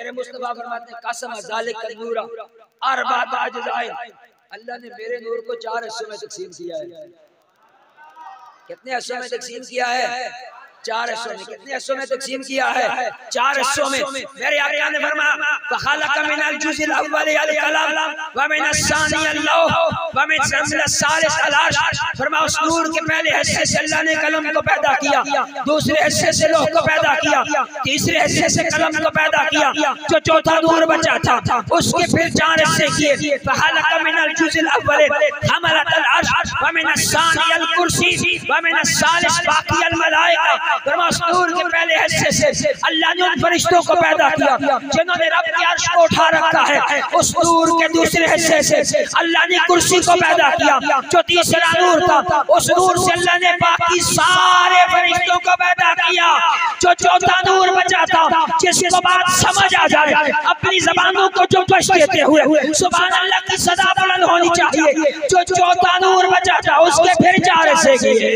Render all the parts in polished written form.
मेरे मुस्तफा फरमाते हैं कसम ज़ालिका नूर अरबात अज्ज़ाइन, अल्लाह ने मेरे नूर को 4 हिस्सों में तकसीम किया है। कितने हिस्सों में तकसीम किया है? 4 हिस्सों में। कितने हिस्सों में तकसीम किया है? 4 हिस्सों में। मेरे आका ने फरमाया फखलक मिनल जुज़िल अव्वल अल कलम व मिनस सानी अल लौह व मिन सालिस अल अर्श। फरमाया उस नूर के पहले हिस्से से अल्लाह ने कलम को पैदा किया, दूसरे हिस्से से लौह को पैदा किया, तीसरे हिस्से से कलम को पैदा किया, जो चौथा नूर बचा था उसके फिर 4 हिस्से किए। फखलक मिनल जुज़िल अव्वल हमलत अल अर्श व मिनस सानी अल कुर्सी व मिनस सालिस बाकी अल मलाइका। नूर के पहले हिस्से से अल्लाह ने उन फरिश्तों को पैदा किया जिन्होंने रब के अर्श को उठा रखा है। उस नूर के दूसरे हिस्से से अल्लाह ने कुर्सी को पैदा किया, जो तीसरा नूर था। उस नूर से अल्लाह ने बाकी सारे फरिश्तों को पैदा किया, जो चौथा नूर बचा था। जिसको बात समझ आ जाए अपनी जबानों को जो कश देते हुए सुभान अल्लाह की सदा बुलंद होनी चाहिए। जो चौथा नूर बचा था उसके फिर 4 हिस्से किए।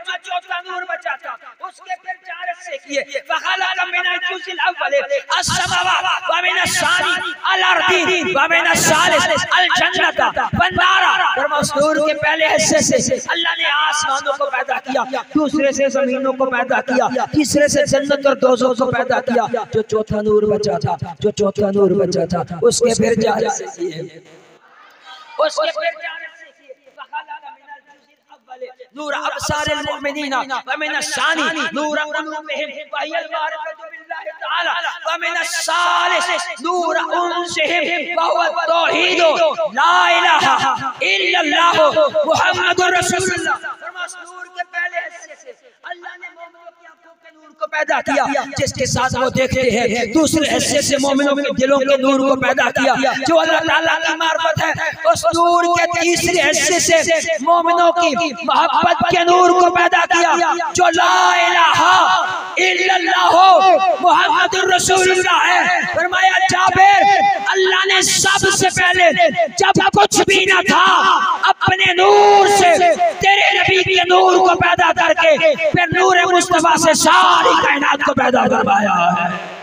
जो चौथा नूर बचा था उसके फिर 4 हिस्से किए। फखलक मिनल जुज़िल अव्वल अस्समावात व मिनस सानी अल अर्दी व मिनस सालिस अल जन्नत वन नार। फरमाया नूर के पहले हिस्से से अल्लाह ने आसमानों को पैदा किया, दूसरे से जमीनों को पैदा किया, तीसरे से जन्नत और दोज़ख को पैदा किया। जो चौथा नूर बचा था उसके फिर 4 हिस्से किए। उसके फिर 4 नूर अबसारिल मुमिनीना व मिनस सानी नूर कुलूबिहिम व हियल मारिफतु बिल्लाहि तआला व मिनस सालिस नूर उनसिहिम व हुवा तौहीद ला इलाहा इल्लल्लाह मुहम्मदुर रसूलुल्लाह। फरमाया नूर के पहले हिस्से से अल्लाह ने मोमिनों की आंखों के नूर को पैदा किया, जिसके साथ वो देखते हैं। दूसरे हिस्से से मोमिनों के दिलों के नूर को पैदा किया, जो अल्लाह ताला की मार्फत है। उस नूर के तीसरे हिस्से से मोमिनों की मोहब्बत के नूर को पैदा किया, जो ला इलाहा इल्लल्लाह मुहम्मदुर रसूलुल्लाह है। फरमाया जाबिर अल्लाह ने सबसे पहले जब कुछ भी न था अपने नूर से तेरे नबी के नूर को पैदा करके फिर नूर मुस्तफा से सारी कायनात को पैदा करवाया है।